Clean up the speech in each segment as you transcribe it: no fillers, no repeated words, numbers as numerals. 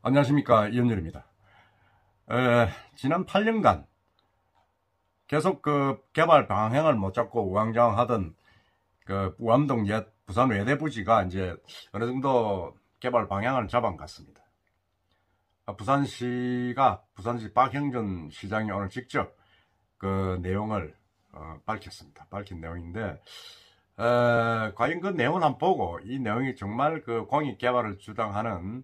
안녕하십니까, 이현열입니다. 지난 8년간 계속 그 개발 방향을 못 잡고 우왕좌왕하던 그 우암동 옛 부산 외대 부지가 이제 어느 정도 개발 방향을 잡은 것 같습니다. 부산시 박형준 시장이 오늘 직접 그 내용을 밝혔습니다. 밝힌 내용인데, 과연 그 내용을 한번 보고 이 내용이 정말 그 공익 개발을 주장하는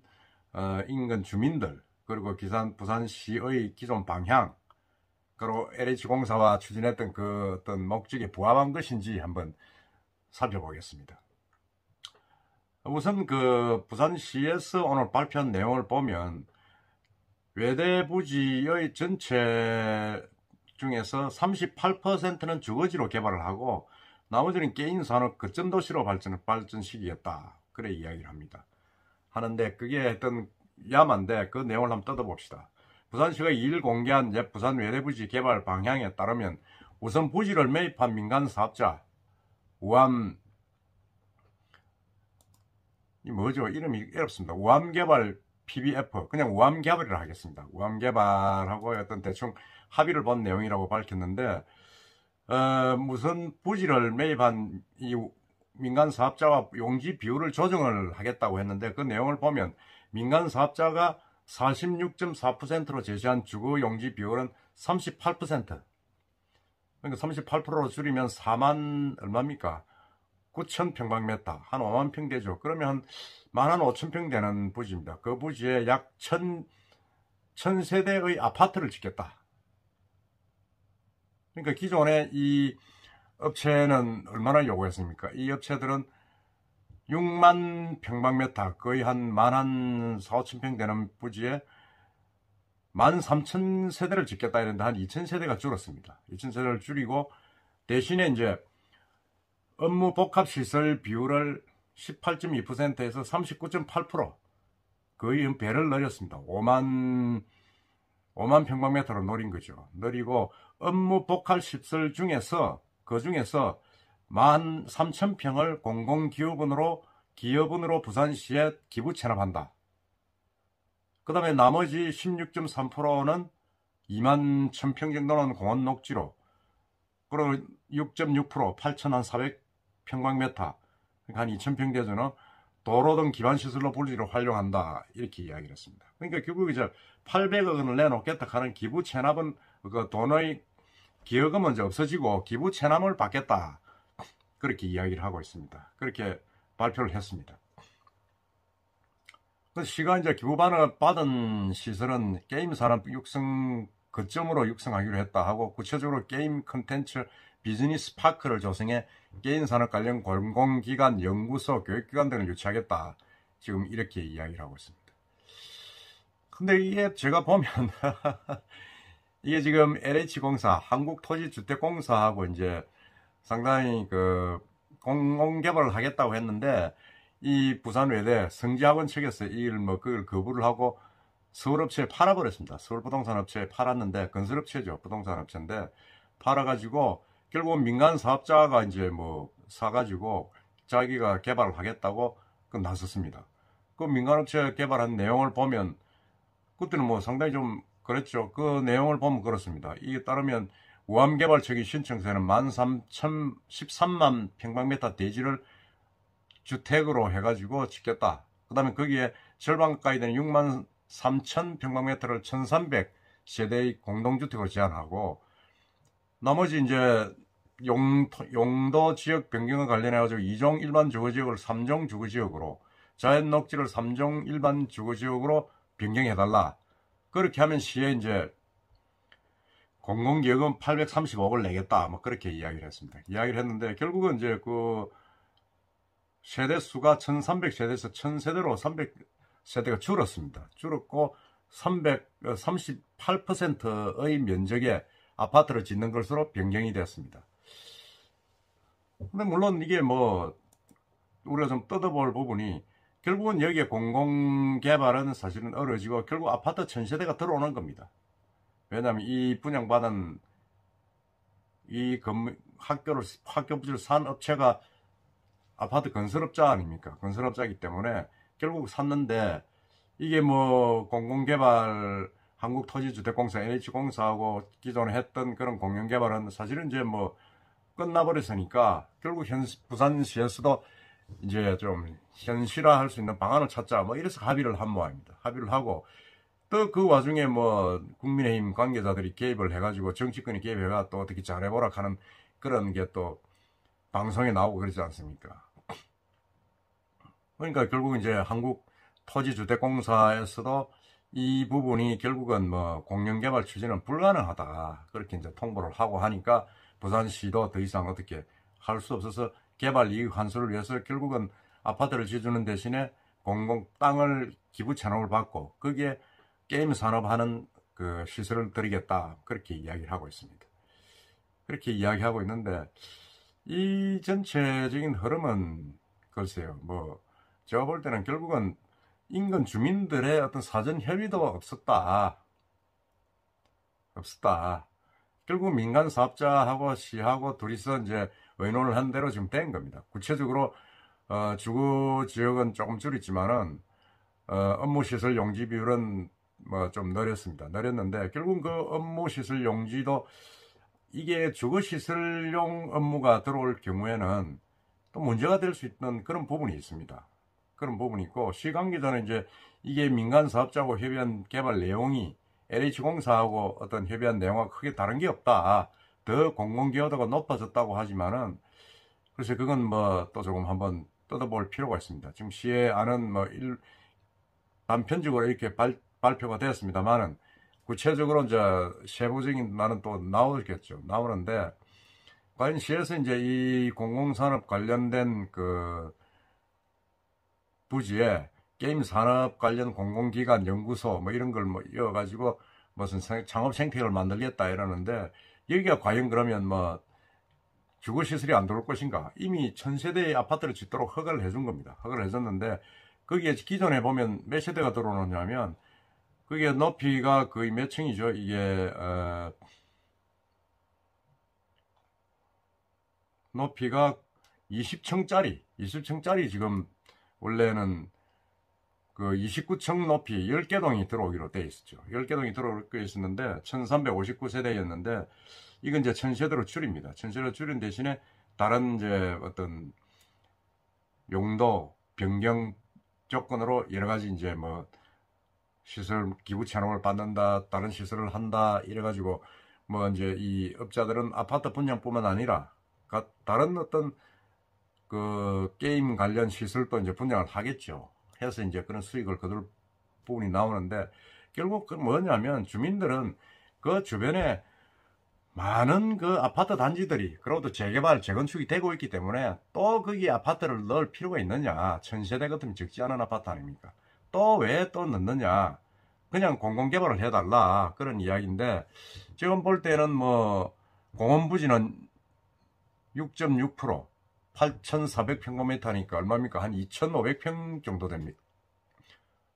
인근 주민들, 그리고 부산시의 기존 방향, 그리고 LH공사와 추진했던 그 어떤 목적에 부합한 것인지 한번 살펴보겠습니다. 우선 그 부산시에서 오늘 발표한 내용을 보면 외대 부지의 전체 중에서 38%는 주거지로 개발을 하고 나머지는 개인 산업 거점 도시로 발전시키겠다, 그래 이야기를 합니다. 하는데 그게 했던 야만데 그 내용을 한번 뜯어봅시다. 부산시가 2일 공개한 부산 외대부지 개발 방향에 따르면 우선 부지를 매입한 민간 사업자 이름이 어렵습니다. 우암개발 PBF, 그냥 우암개발이라 하겠습니다. 우암개발하고 어떤 대충 합의를 본 내용이라고 밝혔는데, 무슨 부지를 매입한 이 민간 사업자와 용지 비율을 조정을 하겠다고 했는데, 그 내용을 보면 민간 사업자가 46.4%로 제시한 주거 용지 비율은 38%. 그러니까 38%로 줄이면 4만 얼마입니까? 9,000평방미터, 한 5만 평 되죠. 그러면 한 5,000평 되는 부지입니다. 그 부지에 약 1,000세대의 아파트를 짓겠다. 그러니까 기존에 이 업체는 얼마나 요구했습니까? 이 업체들은 6만 평방미터, 거의 한 4, 5천 평 되는 부지에 13,000세대를 짓겠다 이랬는데 한 2,000세대가 줄었습니다. 2,000세대를 줄이고 대신에 이제 업무 복합 시설 비율을 18.2%에서 39.8%, 거의 배를 늘렸습니다. 5만 평방미터로 늘린 거죠. 늘리고 업무 복합 시설 중에서 그 중에서 13,000평을 기업은으로 부산시에 기부 체납한다. 그 다음에 나머지 16.3%는 2만 1,000평 정도는 공원 녹지로, 그리고 6.6% 8,400평방미터, 그러니까 한 2,000평 대전은 도로 등 기반시설로 부지로 활용한다, 이렇게 이야기를 했습니다. 그러니까 결국 이제 800억 원을 내놓겠다 하는 기부 체납은 그 돈의 기여금은 이제 없어지고 기부 체납을 받겠다, 그렇게 이야기를 하고 있습니다. 그렇게 발표를 했습니다. 시가 이제 기부반을 받은 시설은 게임 산업 거점으로 육성하기로 했다 하고, 구체적으로 게임 컨텐츠 비즈니스 파크를 조성해 게임 산업 관련 공공기관, 연구소, 교육기관 등을 유치하겠다, 지금 이렇게 이야기를 하고 있습니다. 근데 이게 제가 보면 이게 지금 LH공사, 한국토지주택공사하고 이제 상당히 그 공공개발을 하겠다고 했는데, 이 부산 외대 성지학원 측에서 그걸 거부를 하고 서울업체에 팔아버렸습니다. 서울부동산업체에 팔았는데, 건설업체죠. 부동산업체인데 팔아가지고 결국은 민간 사업자가 이제 사가지고 자기가 개발을 하겠다고 나섰습니다. 그 민간업체 개발한 내용을 보면 그때는 상당히 좀 그랬죠. 그 내용을 보면 그렇습니다. 이에 따르면 우암개발청이 신청서에는 13만 평방미터 대지를 주택으로 해가지고 짓겠다. 그 다음에 거기에 절반 가까이 되는 6만 3천 평방미터를 1,300세대의 공동주택으로 제한하고, 나머지 이제 용도 지역 변경과 관련해가지고 2종 일반 주거지역을 3종 주거지역으로, 자연 녹지를 3종 일반 주거지역으로 변경해달라. 그렇게 하면 시에 이제 공공기여금 835억을 내겠다, 그렇게 이야기를 했습니다. 이야기를 했는데 결국은 이제 그 세대 수가 1,300세대에서 1,000세대로 300세대가 줄었습니다. 줄었고 38%의 면적에 아파트를 짓는 것으로 변경이 되었습니다. 근데 물론 이게 우리가 좀 뜯어볼 부분이, 결국은 여기에 공공개발은 사실은 어려지고 결국 아파트 1,000세대가 들어오는 겁니다. 왜냐하면 이 분양받은 이 학교 부지를 산 업체가 아파트 건설업자 아닙니까? 건설업자이기 때문에 결국 샀는데 이게 뭐 공공개발 한국토지주택공사 NH공사하고 기존에 했던 그런 공영개발은 사실은 이제 뭐 끝나버렸으니까 결국 부산시에서도 이제 좀 현실화할 수 있는 방안을 찾자 뭐 이래서 합의를 한 모양입니다. 합의를 하고 또 그 와중에 뭐 국민의힘 관계자들이 개입을 해가지고 정치권이 개입해가 또 어떻게 잘해보라 하는 그런 게 또 방송에 나오고 그러지 않습니까? 그러니까 결국 이제 한국토지주택공사에서도 이 부분이 결국은 뭐 공영개발 추진은 불가능하다 그렇게 이제 통보를 하고 하니까 부산시도 더 이상 어떻게 할 수 없어서 개발 이익 환수를 위해서 결국은 아파트를 지어주는 대신에 공공 땅을 기부 채납을 받고 거기에 게임 산업하는 그 시설을 드리겠다 그렇게 이야기를 하고 있습니다. 그렇게 이야기하고 있는데 이 전체적인 흐름은 글쎄요 뭐 제가 볼 때는 결국은 인근 주민들의 어떤 사전 협의도 없었다. 결국 민간 사업자하고 시하고 둘이서 이제 의논을 한 대로 지금 된 겁니다. 구체적으로 주거 지역은 조금 줄였지만은 업무 시설 용지 비율은 뭐 좀 늘렸는데 결국 그 업무 시설 용지도 이게 주거 시설용 업무가 들어올 경우에는 또 문제가 될 수 있는 그런 부분이 있습니다. 그런 부분이 있고 시관계자는 이제 이게 민간 사업자하고 협의한 개발 내용이 LH공사하고 어떤 협의한 내용과 크게 다른 게 없다. 더 공공기여도가 높아졌다고 하지만은 글쎄 그건 뭐 또 조금 한번 뜯어볼 필요가 있습니다. 지금 시의 안은 뭐 단편적으로 이렇게 발표가 되었습니다만은 구체적으로 이제 세부적인 말은 또 나오는데 과연 시에서 이제 이 공공산업 관련된 그 부지에 게임 산업 관련 공공기관 연구소 뭐 이런 걸 뭐 이어가지고 무슨 창업 생태계를 만들겠다 이러는데 여기가 과연 그러면 뭐 주거시설이 안 들어올 것인가? 이미 1000세대의 아파트를 짓도록 허가를 해준 겁니다. 허가를 해줬는데 거기에 기존에 보면 몇 세대가 들어오느냐면 그게 높이가 거의 몇 층이죠? 이게 높이가 20층짜리 지금 원래는 그 29층 높이 10개동이 들어오기로 돼 있었죠. 10개동이 들어오기로 있었는데 1359세대였는데 이건 이제 1000세대로 줄입니다. 1000세대로 줄인 대신에 다른 이제 어떤 용도 변경 조건으로 여러 가지 이제 뭐 시설 기부 채납을 받는다, 다른 시설을 한다 이래가지고 뭐 이제 이 업자들은 아파트 분양뿐만 아니라 다른 어떤 그 게임 관련 시설도 이제 분양을 하겠죠. 해서 이제 그런 수익을 거둘 부분이 나오는데 결국 그 뭐냐면 주민들은 그 주변에 많은 그 아파트 단지들이 그래도 재개발, 재건축이 되고 있기 때문에 또 거기 아파트를 넣을 필요가 있느냐. 1000세대 같으면 적지 않은 아파트 아닙니까? 또 왜 또 넣느냐. 그냥 공공개발을 해달라. 그런 이야기인데 지금 볼 때는 뭐 공원부지는 6.6% 8,400평방미터니까 얼마입니까? 한 2,500평 정도 됩니다.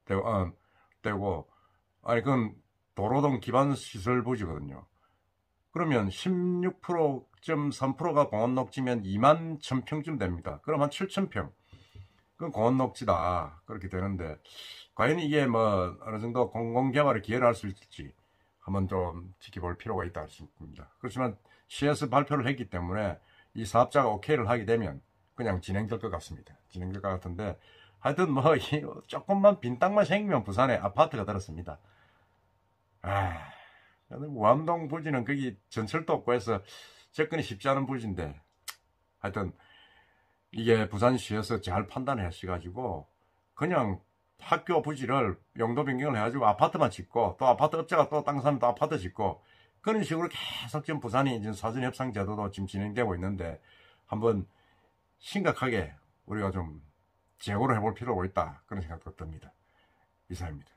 되고, 아니, 그건 도로등 기반시설 부지거든요. 그러면 16.3%가 공원 녹지면 2만 1,000평쯤 됩니다. 그럼 한 7,000평. 그건 공원 녹지다. 그렇게 되는데, 과연 이게 뭐, 어느 정도 공공개발에 기여를 할 수 있을지 한번 좀 지켜볼 필요가 있다 싶습니다. 그렇지만 시에서 발표를 했기 때문에 이 사업자가 오케이를 하게 되면 그냥 진행될 것 같습니다. 진행될 것 같은데 하여튼 뭐 조금만 빈 땅만 생기면 부산에 아파트가 들었습니다. 무암동 부지는 거기 전철도 없고 해서 접근이 쉽지 않은 부지인데 하여튼 이게 부산시에서 잘 판단을 하셔가지고 그냥 학교 부지를 용도 변경을 해가지고 아파트만 짓고 또 아파트 업자가 또 땅 사면 또 아파트 짓고 그런 식으로 계속 지금 부산이 이제 사전협상 제도도 지금 진행되고 있는데 한번 심각하게 우리가 좀 재고를 해볼 필요가 있다 그런 생각도 듭니다. 이상입니다.